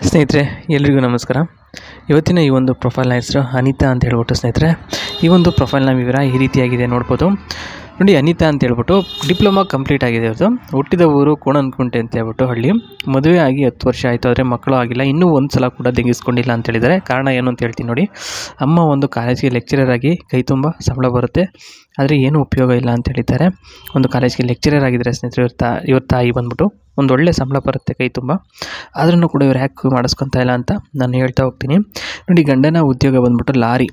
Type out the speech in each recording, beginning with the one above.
ಸ್ನೇಹಿತರೆ ಎಲ್ರಿಗೂ ನಮಸ್ಕಾರ. ಇವತ್ತಿನ ಈ ಒಂದು ಪ್ರೊಫೈಲ್ನ ಹೆಸರು ಅನಿತಾ ಅಂತ ಹೇಳ್ಬಿಟ್ಟು ಸ್ನೇಹಿತರೆ, ಈ ಒಂದು ಪ್ರೊಫೈಲ್ನ ವಿವರ ಈ ರೀತಿಯಾಗಿದೆ ನೋಡ್ಬೋದು. ನೋಡಿ, ಅನಿತಾ ಅಂತ ಹೇಳ್ಬಿಟ್ಟು ಡಿಪ್ಲೊಮಾ ಕಂಪ್ಲೀಟ್ ಆಗಿದೆ. ಅವ್ರದ್ದು ಹುಟ್ಟಿದ ಊರು ಕೋಣನಕುಂಟೆ ಅಂತ ಹೇಳ್ಬಿಟ್ಟು ಹಳ್ಳಿ. ಮದುವೆ ಆಗಿ 10 ವರ್ಷ ಆಯಿತು, ಆದರೆ ಮಕ್ಕಳು ಆಗಿಲ್ಲ. ಇನ್ನೂ ಒಂದು ಸಲ ಕೂಡ ತೆಗೆಸ್ಕೊಂಡಿಲ್ಲ ಅಂತ ಹೇಳಿದ್ದಾರೆ. ಕಾರಣ ಏನು ಅಂತ ಹೇಳ್ತೀನಿ ನೋಡಿ. ಅಮ್ಮ ಒಂದು ಕಾಲೇಜಿಗೆ ಲೆಕ್ಚರರ್ ಆಗಿ ಕೈ ತುಂಬ ಸಂಬಳ ಬರುತ್ತೆ, ಆದರೆ ಏನೂ ಉಪಯೋಗ ಇಲ್ಲ ಅಂತ ಹೇಳಿದ್ದಾರೆ. ಒಂದು ಕಾಲೇಜ್ಗೆ ಲೆಕ್ಚರರ್ ಆಗಿದ್ದಾರೆ ಸ್ನೇಹಿತರೆ. ಇವ್ರ ತಾಯಿ ಬಂದ್ಬಿಟ್ಟು ಒಂದು ಒಳ್ಳೆ ಸಂಬಳ ಬರುತ್ತೆ ಕೈ ತುಂಬ, ಆದ್ರೂ ಕೂಡ ಇವ್ರು ಯಾಕೆ ಮಾಡಿಸ್ಕೊತಾ ಇಲ್ಲ ಅಂತ ನಾನು ಹೇಳ್ತಾ ಹೋಗ್ತೀನಿ. ನೋಡಿ, ಗಂಡನ ಉದ್ಯೋಗ ಬಂದ್ಬಿಟ್ಟು ಲಾರಿ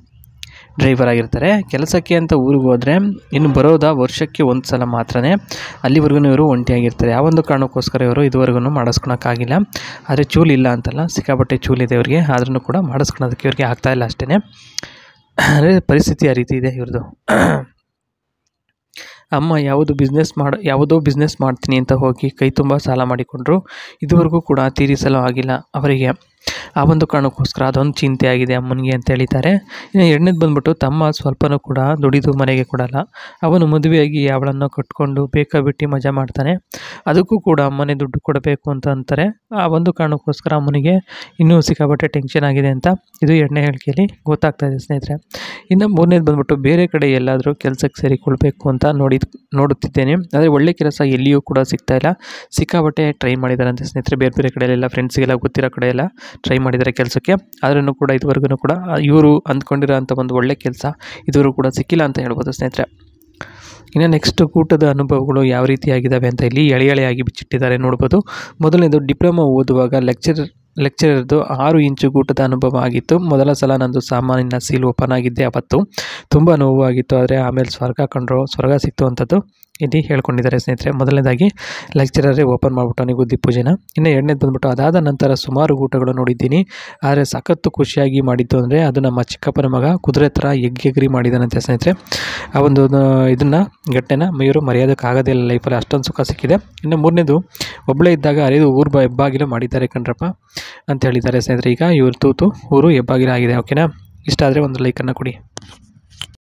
ಡ್ರೈವರ್ ಆಗಿರ್ತಾರೆ. ಕೆಲಸಕ್ಕೆ ಅಂತ ಊರಿಗೆ ಹೋದರೆ ಇನ್ನು ಬರೋದ ವರ್ಷಕ್ಕೆ ಒಂದು ಸಲ ಮಾತ್ರನೇ. ಅಲ್ಲಿವರೆಗೂ ಇವರು ಒಂಟಿಯಾಗಿರ್ತಾರೆ. ಯಾವೊಂದು ಕಾರಣಕ್ಕೋಸ್ಕರ ಇವರು ಇದುವರೆಗೂ ಮಾಡಿಸ್ಕೊಳಕ್ಕಾಗಿಲ್ಲ. ಆದರೆ ಚೂಲಿಲ್ಲ ಅಂತಲ್ಲ, ಸಿಕ್ಕಾಪಟ್ಟೆ ಚೂಲಿದೆ ಇವ್ರಿಗೆ, ಆದ್ರೂ ಕೂಡ ಮಾಡಿಸ್ಕೊಳೋದಕ್ಕೆ ಇವ್ರಿಗೆ ಆಗ್ತಾಯಿಲ್ಲ ಅಷ್ಟೇ. ಅಂದರೆ ಪರಿಸ್ಥಿತಿ ಆ ರೀತಿ ಇದೆ ಇವ್ರದ್ದು. ಅಮ್ಮ ಯಾವುದೋ ಬಿಸ್ನೆಸ್ ಮಾಡ್ತೀನಿ ಅಂತ ಹೋಗಿ ಕೈ ತುಂಬ ಸಾಲ ಮಾಡಿಕೊಂಡ್ರು. ಇದುವರೆಗೂ ಕೂಡ ತೀರಿಸಲು ಆಗಿಲ್ಲ ಅವರಿಗೆ. ಆ ಒಂದು ಕಾರಣಕ್ಕೋಸ್ಕರ ಅದೊಂದು ಚಿಂತೆ ಆಗಿದೆ ಅಮ್ಮನಿಗೆ ಅಂತ ಹೇಳಿದ್ದಾರೆ. ಇನ್ನು ಎರಡನೇದು ಬಂದ್ಬಿಟ್ಟು ತಮ್ಮ ಸ್ವಲ್ಪನೂ ಕೂಡ ದುಡಿದು ಮನೆಗೆ ಕೊಡಲ್ಲ. ಅವನು ಮದುವೆಯಾಗಿ ಅವಳನ್ನು ಕಟ್ಕೊಂಡು ಬೇಕಾಬಿಟ್ಟು ಮಜಾ ಮಾಡ್ತಾನೆ. ಅದಕ್ಕೂ ಕೂಡ ಅಮ್ಮನೇ ದುಡ್ಡು ಕೊಡಬೇಕು ಅಂತ ಅಂತಾರೆ. ಆ ಒಂದು ಕಾರಣಕ್ಕೋಸ್ಕರ ಅಮ್ಮನಿಗೆ ಇನ್ನೂ ಸಿಕ್ಕಾಪಟ್ಟೆ ಟೆನ್ಷನ್ ಆಗಿದೆ ಅಂತ ಇದು ಎರಡನೇ ಹೇಳಿಕೆಯಲ್ಲಿ ಗೊತ್ತಾಗ್ತಾ ಇದೆ ಸ್ನೇಹಿತರೆ. ಇನ್ನು ಮೂರನೇದು ಬಂದ್ಬಿಟ್ಟು ಬೇರೆ ಕಡೆ ಎಲ್ಲಾದರೂ ಕೆಲಸಕ್ಕೆ ಸೇರಿಕೊಳ್ಬೇಕು ಅಂತ ನೋಡುತ್ತಿದ್ದೇನೆ. ಆದರೆ ಒಳ್ಳೆ ಕೆಲಸ ಎಲ್ಲಿಯೂ ಕೂಡ ಸಿಗ್ತಾ ಇಲ್ಲ. ಸಿಕ್ಕಾಪಟ್ಟೆ ಟ್ರೈ ಮಾಡಿದಾರಂತೆ ಸ್ನೇಹಿತರೆ. ಬೇರೆ ಕಡೆಯಲ್ಲೆಲ್ಲ ಫ್ರೆಂಡ್ಸ್ಗೆಲ್ಲ ಗೊತ್ತಿರೋ ಕಡೆ ಎಲ್ಲ ಟ್ರೈ ಮಾಡಿದ್ದಾರೆ ಕೆಲಸಕ್ಕೆ. ಆದ್ರೂ ಕೂಡ ಇದುವರೆಗೂ ಕೂಡ ಇವರು ಅಂದ್ಕೊಂಡಿರೋ ಅಂಥ ಒಂದು ಒಳ್ಳೆ ಕೆಲಸ ಇದುವರೆಗೂ ಕೂಡ ಸಿಕ್ಕಿಲ್ಲ ಅಂತ ಹೇಳ್ಬೋದು ಸ್ನೇಹಿತರೆ. ಇನ್ನು ನೆಕ್ಸ್ಟ್ ಕೂಟದ ಅನುಭವಗಳು ಯಾವ ರೀತಿಯಾಗಿದ್ದಾವೆ ಅಂತ ಇಲ್ಲಿ ಎಳೆಯಾಗಿ ಬಿಚ್ಚಿಟ್ಟಿದ್ದಾರೆ ನೋಡ್ಬೋದು. ಮೊದಲನೇದು ಡಿಪ್ಲೊಮಾ ಓದುವಾಗ ಲೆಕ್ಚರರ್ದು 6 ಇಂಚು ಗೂಟದ ಅನುಭವ ಆಗಿತ್ತು. ಮೊದಲ ಸಲ ನಂದು ಸಾಮಾನಿನ ಸೀಲ್ ಓಪನ್ ಆಗಿದ್ದೆ. ಅವತ್ತು ತುಂಬ ನೋವು ಆಗಿತ್ತು, ಆದರೆ ಆಮೇಲೆ ಸ್ವರ್ಗ ಸಿಕ್ತು ಅಂಥದ್ದು ಇಲ್ಲಿ ಹೇಳ್ಕೊಂಡಿದ್ದಾರೆ ಸ್ನೇಹಿತರೆ. ಮೊದಲನೇದಾಗಿ ಲೆಕ್ಚರರೇ ಓಪನ್ ಮಾಡಿಬಿಟ್ಟು ಅವನಿಗೆ ಬುದ್ಧಿ ಪೂಜೆನ. ಇನ್ನು ಎರಡನೇದು ಬಂದ್ಬಿಟ್ಟು ಅದಾದ ನಂತರ ಸುಮಾರು ಊಟಗಳು ನೋಡಿದ್ದೀನಿ, ಆದರೆ ಸಖತ್ತು ಖುಷಿಯಾಗಿ ಮಾಡಿದ್ದು ಅಂದರೆ ಅದು ನಮ್ಮ ಚಿಕ್ಕಪ್ಪನ ಮಗ ಕುದುರೆ ಥರ ಎಗ್ರಿ ಮಾಡಿದ್ದಾನಂತೆ ಸ್ನೇಹಿತರೆ. ಆ ಒಂದು ಇದನ್ನು ಘಟನೆನ ಇವರು ಮರೆಯೋದಕ್ಕಾಗೋದಿಲ್ಲ ಲೈಫಲ್ಲಿ, ಅಷ್ಟೊಂದು ಸುಖ ಸಿಕ್ಕಿದೆ. ಇನ್ನು ಮೂರನೇದು, ಒಬ್ಬಳೇ ಇದ್ದಾಗ ಅರಿದು ಊರು ಹೆಬ್ಬಾಗಿಲು ಮಾಡಿದ್ದಾರೆ ಕಣ್ರಪ್ಪ ಅಂತ ಹೇಳಿದ್ದಾರೆ ಸ್ನೇಹಿತರೆ. ಈಗ ಇವ್ರ ಊರು ಹೆಬ್ಬಾಗಿಲು ಆಗಿದೆ. ಓಕೆನಾ? ಇಷ್ಟ ಆದರೆ ಒಂದು ಲೈಕನ್ನು ಕೊಡಿ.